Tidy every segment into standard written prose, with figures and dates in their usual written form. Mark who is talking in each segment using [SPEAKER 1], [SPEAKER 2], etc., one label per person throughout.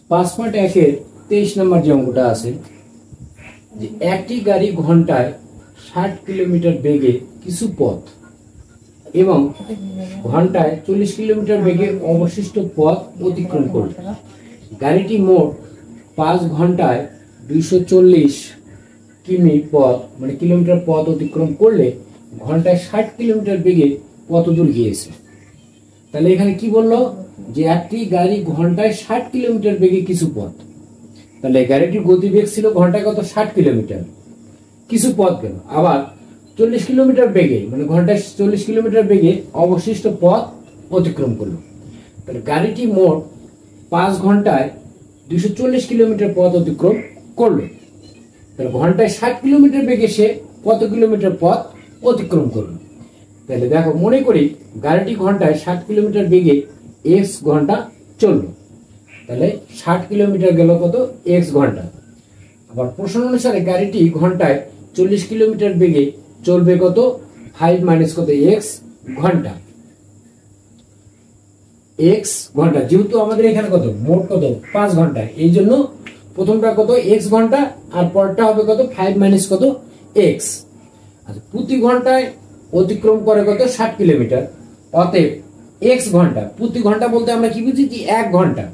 [SPEAKER 1] 5.1-এর 23 নম্বর যে অঙ্কটা আছে যে একটি গাড়ি ঘন্টায় 60 কিলোমিটার বেগে কিছু পথ এবং ঘন্টায় 40 কিলোমিটার বেগে অবশিষ্ট পথ অতিক্রম করল। গাড়িটি মোট 5 ঘন্টায় 240 কিমি পথ মানে কিলোমিটার পথ অতিক্রম করলে ঘন্টায় 60 কিলোমিটার বেগে কত দূর গিয়েছে। তাহলে এখানে কি বললো যে একটি গাড়ি ঘন্টায় 60 কিলোমিটার বেগে কিছু পথ, তাহলে গাড়িটির গতিবেগ ছিল ঘন্টায় কত 60 কিলোমিটার, কিছু পথ গেল। আবার 40 কিলোমিটার বেগে মানে ঘন্টায় 40 কিলোমিটার বেগে অবশিষ্ট পথ অতিক্রম করলো। তাহলে গাড়িটি মোট 5 ঘন্টায় 240 কিলোমিটার পথ অতিক্রম করলো। তাহলে ঘন্টায় 60 কিলোমিটার বেগে সে কত কিলোমিটার পথ অতিক্রম করলো। তাহলে দেখো মনে করি গাড়িটি ঘন্টায় 60 কিলোমিটার বেগে x ঘন্টা চললো, তাহলে 60 কিলোমিটার গেল কত x ঘন্টা। আবার প্রশ্ন অনুসারে গাড়িটি ঘন্টায় 40 কিলোমিটার বেগে চলবে কত 5 মাইনাস কত x ঘন্টা। x ঘন্টা যেহেতু আমাদের এখানে কত মোট কত 5 ঘন্টা, এই জন্য প্রথমটা কত x ঘন্টা আর পরটা হবে কত 5 মাইনাস কত x। আচ্ছা প্রতি ঘন্টায় অতিক্রম করে কত 60 কিলোমিটার, অতএব x ঘন্টা। প্রতি ঘন্টা বলতে আমরা কি বুঝি যে 1 ঘন্টা,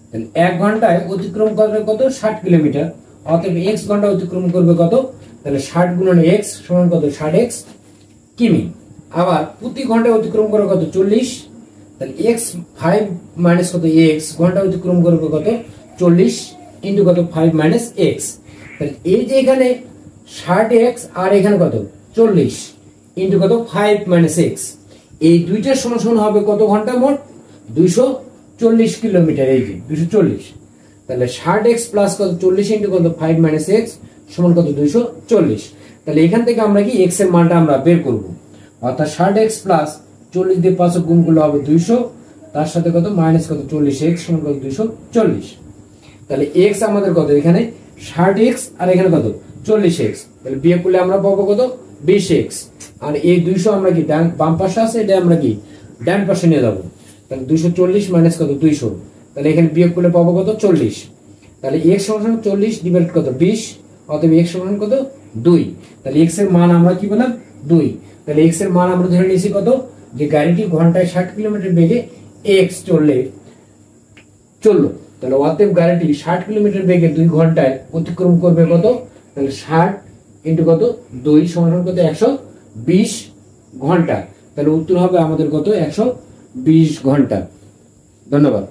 [SPEAKER 1] তাহলে 1 ঘন্টায় অতিক্রম করবে কত 60 কিলোমিটার, অতএব x ঘন্টা অতিক্রম করবে কত, তাহলে 60 গুণন x সমান কত 60x কিমি। আবার প্রতি ঘন্টায় অতিক্রম করে কত 40, তাহলে x 5 মাইনাস কত x ঘন্টা অতিক্রম করবে কত 40 ইন্টু কত 5 মাইনাস x। তাহলে এই যে এখানে 60x আর এখানে কত 40 ইন্টু কত 5 মাইনাস x, এই দুইটার সমান সমান হবে কত ঘন্টা মোট 240 কিলোমিটার। এই যে 240, তাহলে 60x প্লাস কত 40 ইন্টু কত 5 মাইনাস x সমান কত 240। তাহলে এখান থেকে আমরা কি x এর মানটা আমরা বের করব, অর্থাৎ 60x প্লাস 40 দিয়ে 5 গুণ করলে হবে 200, তার সাথে কত মাইনাস কত 40x সমান কত 240। তাহলে x আমাদের কত এখানে 60x আর এখানে কত 40x, তাহলে বিয়োগ করলে আমরা পাবো কত 20x। আর এই 200 আমরা কি বাম পাশে আছে, এটা আমরা কি ডান পাশে নিয়ে যাবো, তাহলে 240 মাইনাস কত 200, তাহলে এখানে বিয়োগ করলে পাবো কত 40। তাহলে x সমান 40 ডিভাইড কত 20, অতএব x সমান কত 2। তাহলে x এর মান আমরা কি পেলাম 2। তাহলে x এর মান আমরা ধরে নিয়েছি কত যে গাড়িটি ঘন্টায় 60 কিলোমিটার বেগে x চললো, তাহলে অতএব গাড়িটি 60 কিলোমিটার বেগে 2 ঘন্টায় অতিক্রম করবে কত, তাহলে 60 ইন্টু কত 2 সমান কত 120 ঘন্টা। তাহলে উত্তর হবে আমাদের কত 120 ঘন্টা। ধন্যবাদ।